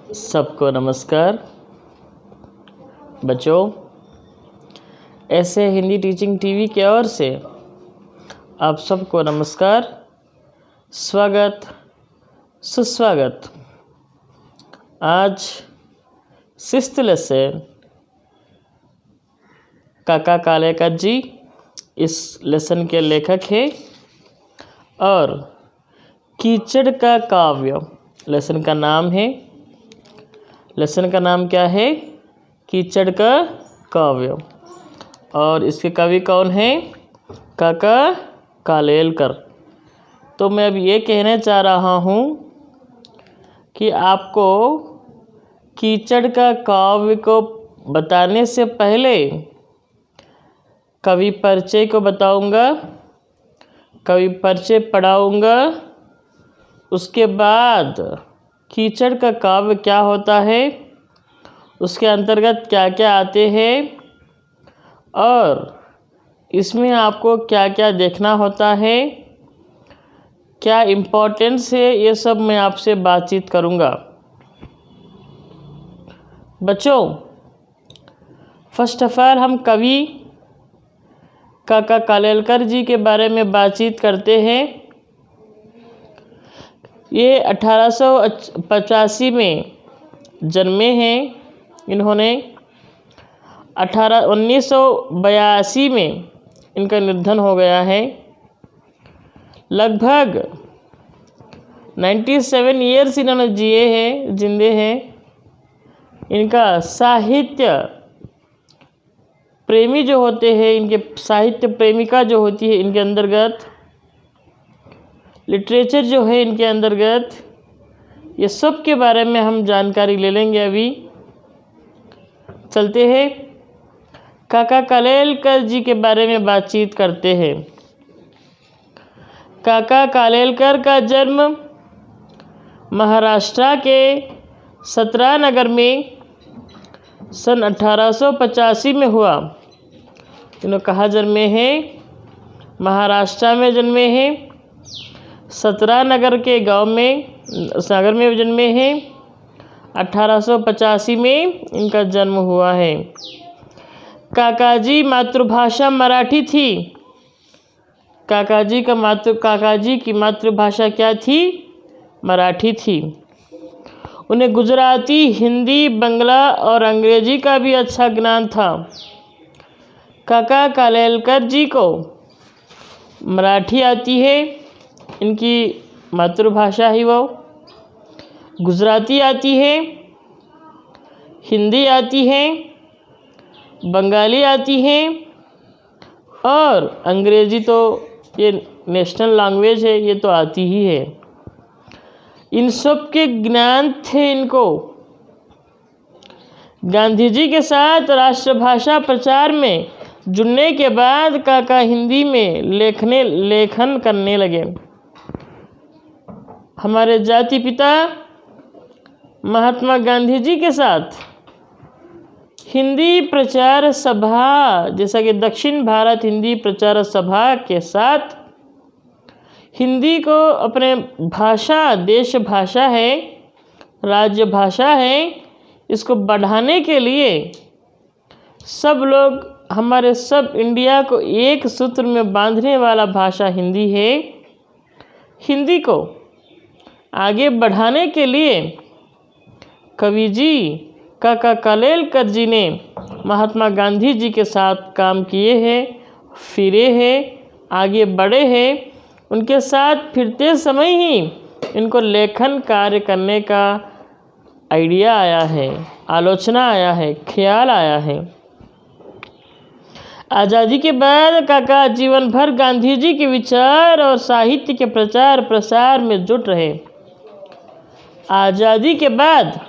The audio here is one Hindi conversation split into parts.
सबको नमस्कार बच्चों। ऐसे हिंदी टीचिंग टीवी की ओर से आप सबको नमस्कार, स्वागत, सुस्वागत। आज 6th लेसन काका कालेकर जी इस लेसन के लेखक हैं और कीचड़ का काव्य लेसन का नाम है। लेसन का नाम क्या है? कीचड़ का काव्य। और इसके कवि कौन हैं? काका कालेलकर। तो मैं अब ये कहना चाह रहा हूँ कि आपको कीचड़ का काव्य को बताने से पहले कवि परिचय को बताऊंगा, कवि परिचय पढ़ाऊंगा। उसके बाद कीचड़ का काव्य क्या होता है, उसके अंतर्गत क्या क्या आते हैं और इसमें आपको क्या क्या देखना होता है, क्या इम्पोर्टेंस है, ये सब मैं आपसे बातचीत करूँगा। बच्चों, फर्स्ट ऑफ ऑल हम कवि काका कालेलकर जी के बारे में बातचीत करते हैं। ये 1885 में जन्मे हैं। इन्होंने 1982 में इनका निधन हो गया है। लगभग 97 ईयर्स इन्होंने जिए हैं, जिंदे हैं। इनका साहित्य प्रेमी जो होते हैं, इनके साहित्य प्रेमिका जो होती है, इनके अंतर्गत लिटरेचर जो है, इनके अंतर्गत ये सब के बारे में हम जानकारी ले लेंगे। अभी चलते हैं काका कालेलकर जी के बारे में बातचीत करते हैं। काका कालेलकर का जन्म महाराष्ट्र के सतरानगर में सन 1885 में हुआ। इन्होंने कहाँ जन्मे हैं? महाराष्ट्र में जन्मे हैं। सतरानगर के गांव में, सागर में जन्मे हैं। 1885 में इनका जन्म हुआ है। काकाजी मातृभाषा मराठी थी। काकाजी की मातृभाषा क्या थी? मराठी थी। उन्हें गुजराती, हिंदी, बंगला और अंग्रेजी का भी अच्छा ज्ञान था। काका कालेलकर जी को मराठी आती है, इनकी मातृभाषा ही वो। गुजराती आती है, हिंदी आती है, बंगाली आती है और अंग्रेजी तो ये नेशनल लैंग्वेज है, ये तो आती ही है। इन सब के ज्ञान थे इनको। गांधी जी के साथ राष्ट्रभाषा प्रचार में जुड़ने के बाद काका हिंदी में लेखन करने लगे। हमारे जाति पिता महात्मा गांधी जी के साथ हिंदी प्रचार सभा, जैसा कि दक्षिण भारत हिंदी प्रचार सभा के साथ हिंदी को अपने भाषा, देश भाषा है, राज्य भाषा है, इसको बढ़ाने के लिए सब लोग, हमारे सब इंडिया को एक सूत्र में बांधने वाला भाषा हिंदी है। हिंदी को आगे बढ़ाने के लिए कवि जी काका कालेलकर जी ने महात्मा गांधी जी के साथ काम किए हैं, फिरे हैं, आगे बढ़े हैं। उनके साथ फिरते समय ही इनको लेखन कार्य करने का आइडिया आया है, आलोचना आया है, ख्याल आया है। आज़ादी के बाद काका जीवन भर गांधी जी के विचार और साहित्य के प्रचार प्रसार में जुट रहे। आज़ादी के बाद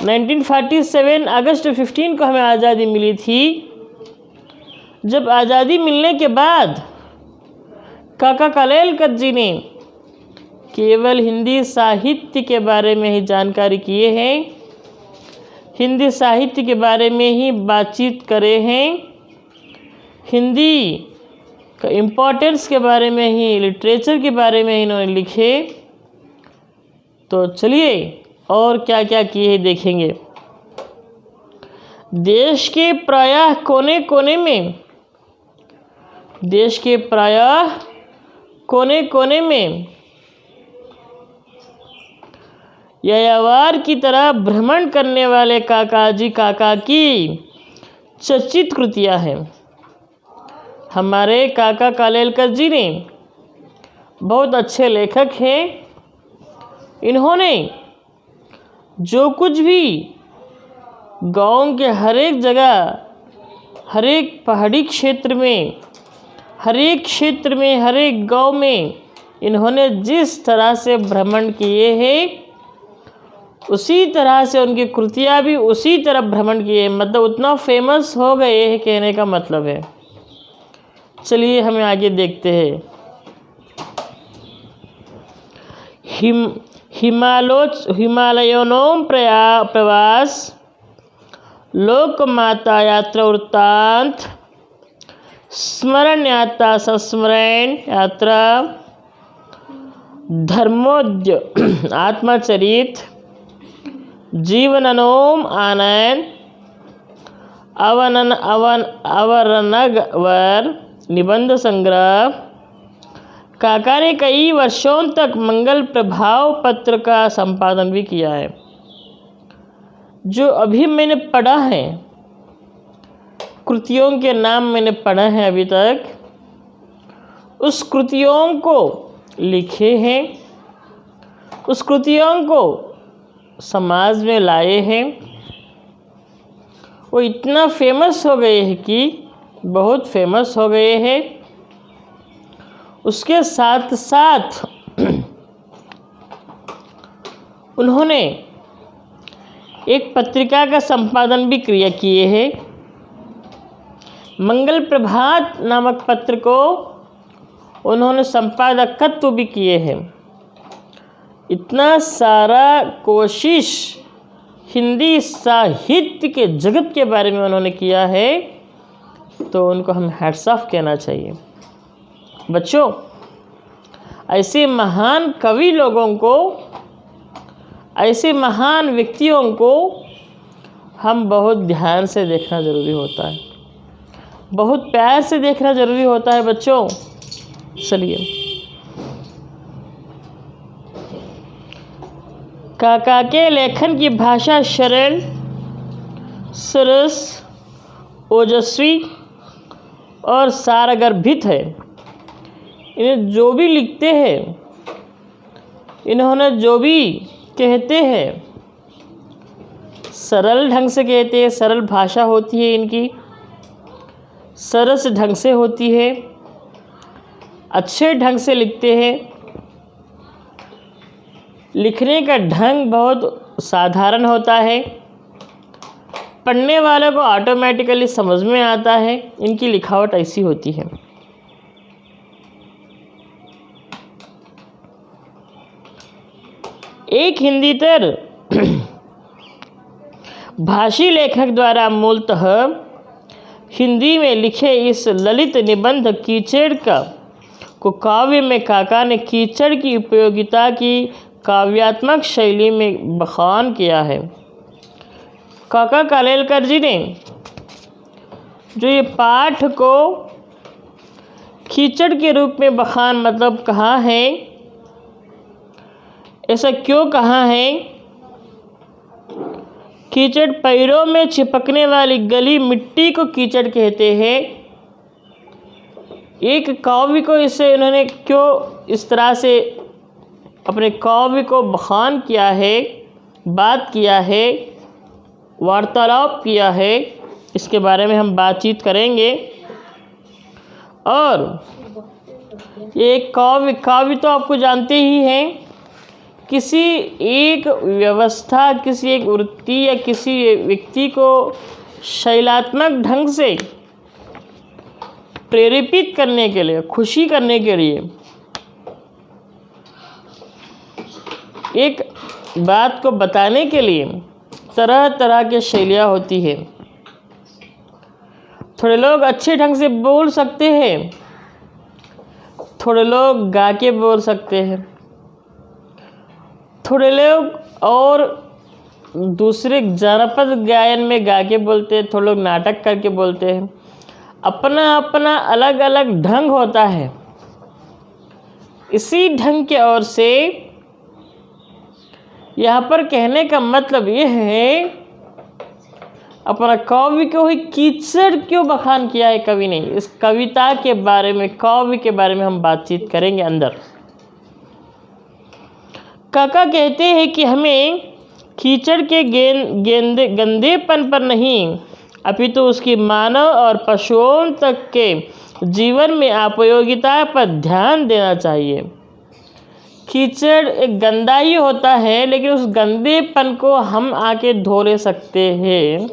1947 अगस्त 15 को हमें आज़ादी मिली थी। जब आज़ादी मिलने के बाद काका कालेलकर जी ने केवल हिंदी साहित्य के बारे में ही जानकारी किए हैं, हिंदी साहित्य के बारे में ही बातचीत करे हैं, हिंदी का इम्पोर्टेंस के बारे में ही, लिटरेचर के बारे में ही इन्होंने लिखे। तो चलिए और क्या क्या किए हैं देखेंगे। देश के प्रायः कोने कोने में, देश के प्रायः कोने कोने में यायावर की तरह भ्रमण करने वाले काकाजी काका की चर्चित कृतियाँ हैं। हमारे काका कालेलकर जी ने बहुत अच्छे लेखक हैं। इन्होंने जो कुछ भी गाँव के हर एक जगह, हर एक पहाड़ी क्षेत्र में, हर एक क्षेत्र में, हर एक गाँव में इन्होंने जिस तरह से भ्रमण किए हैं, उसी तरह से उनकी कृतियाँ भी उसी तरह भ्रमण किए हैं। मतलब उतना फेमस हो गए हैं, कहने का मतलब है। चलिए हमें आगे देखते हैं। हिमालयों प्रवास, लोकमाता यात्रा वृत्तांत, स्मरण यात्रा संस्मरण यात्रा, धर्मोद्य आत्मचरित, जीवनोम आनंद, अवरनगर निबंध संग्रह। काका ने कई वर्षों तक मंगल प्रभाव पत्र का संपादन भी किया है। जो अभी मैंने पढ़ा है, कृतियों के नाम मैंने पढ़ा है अभी तक, उस कृतियों को लिखे हैं, उस कृतियों को समाज में लाए हैं। वो इतना फेमस हो गए हैं कि बहुत फेमस हो गए हैं। उसके साथ साथ उन्होंने एक पत्रिका का संपादन भी किए हैं। मंगल प्रभात नामक पत्र को उन्होंने संपादकत्व भी किए हैं। इतना सारा कोशिश हिंदी साहित्य के जगत के बारे में उन्होंने किया है, तो उनको हम हैट्स ऑफ कहना चाहिए। बच्चों, ऐसे महान कवि लोगों को, ऐसे महान व्यक्तियों को हम बहुत ध्यान से देखना ज़रूरी होता है, बहुत प्यार से देखना ज़रूरी होता है बच्चों। चलिए, काका के लेखन की भाषा सरल, सरस, ओजस्वी और सारगर्भित है। इन्हें जो भी लिखते हैं, इन्होंने जो भी कहते हैं, सरल ढंग से कहते हैं। सरल भाषा होती है इनकी, सरस ढंग से होती है, अच्छे ढंग से लिखते हैं। लिखने का ढंग बहुत साधारण होता है, पढ़ने वालों को ऑटोमेटिकली समझ में आता है। इनकी लिखावट ऐसी होती है। एक हिंदीतर भाषी लेखक द्वारा मूलतः हिंदी में लिखे इस ललित निबंध कीचड़ को काव्य में काका ने कीचड़ की उपयोगिता की काव्यात्मक शैली में बखान किया है। काका कालेलकर जी ने जो ये पाठ को कीचड़ के रूप में बखान मतलब कहा है, ऐसा क्यों कहा है? कीचड़ पैरों में चिपकने वाली गली मिट्टी को कीचड़ कहते हैं। एक काव्य को इससे उन्होंने क्यों इस तरह से अपने काव्य को बखान किया है, बात किया है, वार्तालाप किया है, इसके बारे में हम बातचीत करेंगे। और ये काव्य तो आपको जानते ही हैं, किसी एक व्यवस्था, किसी एक वृत्ति या किसी व्यक्ति को शैलात्मक ढंग से प्रेरित करने के लिए, खुशी करने के लिए, एक बात को बताने के लिए तरह तरह की शैलियाँ होती है। थोड़े लोग अच्छे ढंग से बोल सकते हैं, थोड़े लोग गा के बोल सकते हैं, थोड़े लोग और दूसरे जानपद गायन में गा के बोलते हैं, थोड़े लोग नाटक करके बोलते हैं। अपना अपना अलग अलग ढंग होता है। इसी ढंग के ओर से यहाँ पर कहने का मतलब ये है, अपना काव्य को ही कीचड़ क्यों बखान किया है कवि ने, इस कविता के बारे में, काव्य के बारे में हम बातचीत करेंगे अंदर। काका कहते हैं कि हमें कीचड़ के गंदेपन पर नहीं, अपितु उसकी मानव और पशुओं तक के जीवन में उपयोगिता पर ध्यान देना चाहिए। कीचड़ एक गंदा ही होता है, लेकिन उस गंदेपन को हम आके धो ले सकते हैं।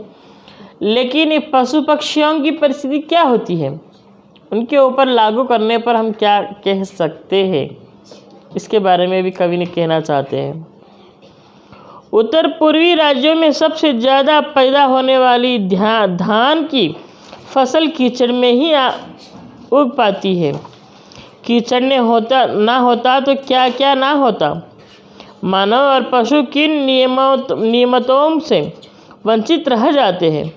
लेकिन ये पशु पक्षियों की परिस्थिति क्या होती है, उनके ऊपर लागू करने पर हम क्या कह सकते हैं, इसके बारे में भी कवि ने कहना चाहते हैं। उत्तर पूर्वी राज्यों में सबसे ज़्यादा पैदा होने वाली धान की फसल कीचड़ में ही उग पाती है। कीचड़ ना होता तो क्या क्या ना होता। मानव और पशु किन नियमतों से वंचित रह जाते हैं,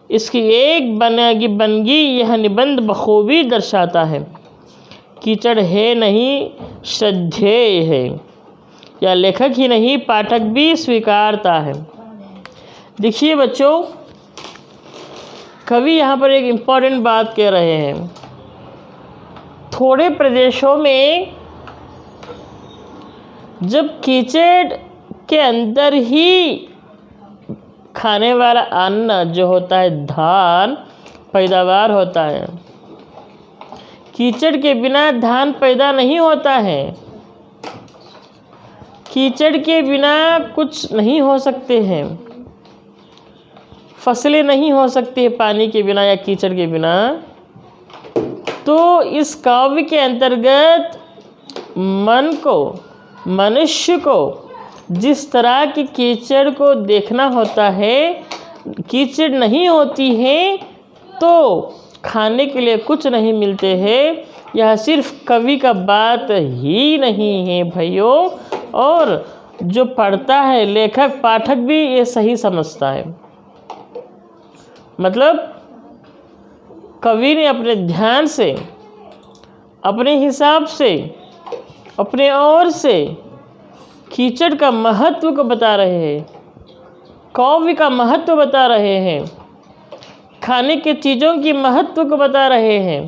इसकी एक बनगी यह निबंध बखूबी दर्शाता है। कीचड़ है नहीं, श्रद्धेय है, या लेखक ही नहीं पाठक भी स्वीकारता है। देखिए बच्चों, कवि यहाँ पर एक इम्पॉर्टेंट बात कह रहे हैं। थोड़े प्रदेशों में जब कीचड़ के अंदर ही खाने वाला अन्न जो होता है धान पैदावार होता है, कीचड़ के बिना धान पैदा नहीं होता है। कीचड़ के बिना कुछ नहीं हो सकते हैं, फसलें नहीं हो सकती पानी के बिना या कीचड़ के बिना। तो इस काव्य के अंतर्गत मनुष्य को जिस तरह की कीचड़ को देखना होता है, कीचड़ नहीं होती है तो खाने के लिए कुछ नहीं मिलते हैं। यह सिर्फ कवि का बात ही नहीं है भाइयों, और जो पढ़ता है लेखक पाठक भी ये सही समझता है। मतलब कवि ने अपने ध्यान से, अपने हिसाब से, अपने ओर से कीचड़ का महत्व को बता रहे हैं, काव्य का महत्व बता रहे हैं, खाने के चीज़ों की महत्व को बता रहे हैं।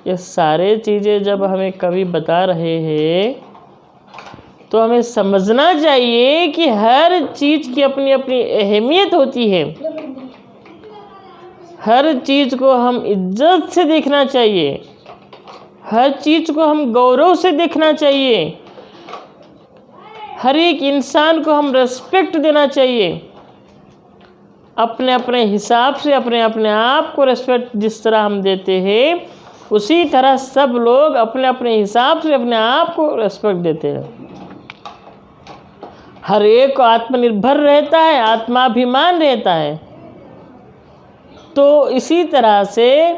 ये सारे चीज़ें जब हमें कवि बता रहे हैं तो हमें समझना चाहिए कि हर चीज़ की अपनी अपनी अहमियत होती है। हर चीज़ को हम इज्जत से देखना चाहिए, हर चीज़ को हम गौरव से देखना चाहिए, हर एक इंसान को हम रेस्पेक्ट देना चाहिए। अपने अपने हिसाब से अपने अपने आप को रेस्पेक्ट जिस तरह हम देते हैं, उसी तरह सब लोग अपने अपने हिसाब से अपने आप को रेस्पेक्ट देते हैं। हर एक को आत्मनिर्भर रहता है, आत्माभिमान रहता है। तो इसी तरह से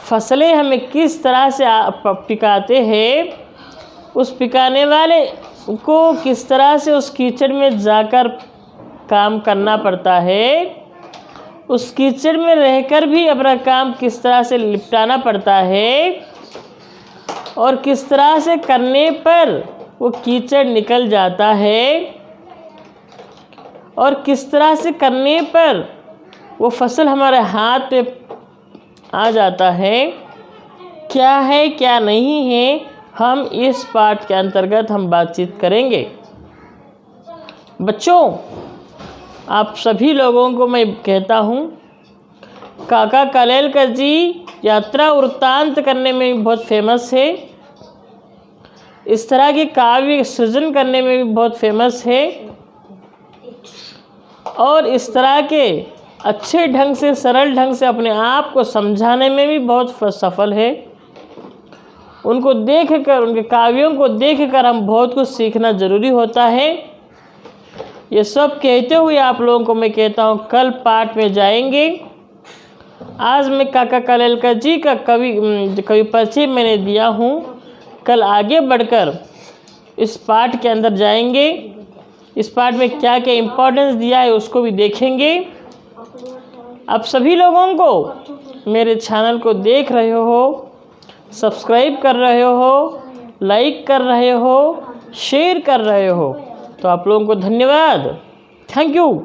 फसलें हमें किस तरह से पिकाते हैं, उस पिकाने वाले को किस तरह से उस कीचड़ में जाकर काम करना पड़ता है, उस कीचड़ में रहकर भी अपना काम किस तरह से निपटाना पड़ता है, और किस तरह से करने पर वो कीचड़ निकल जाता है, और किस तरह से करने पर वो फसल हमारे हाथ पे आ जाता है, क्या है क्या नहीं है, हम इस पाठ के अंतर्गत हम बातचीत करेंगे। बच्चों, आप सभी लोगों को मैं कहता हूँ, काका कालेलकर जी यात्रा वृत्तांत करने में भी बहुत फेमस है, इस तरह के काव्य सृजन करने में भी बहुत फेमस है, और इस तरह के अच्छे ढंग से, सरल ढंग से अपने आप को समझाने में भी बहुत सफल है। उनको देखकर, उनके काव्यों को देखकर हम बहुत कुछ सीखना ज़रूरी होता है। ये सब कहते हुए आप लोगों को मैं कहता हूँ, कल पाठ में जाएंगे। आज मैं काका कालेलकर जी का कवि परिचय मैंने दिया हूँ। कल आगे बढ़कर इस पार्ट के अंदर जाएंगे, इस पार्ट में क्या क्या इम्पोर्टेंस दिया है उसको भी देखेंगे। आप सभी लोगों को मेरे चैनल को देख रहे हो, सब्सक्राइब कर रहे हो, लाइक कर रहे हो, शेयर कर रहे हो, तो आप लोगों को धन्यवाद। Thank you.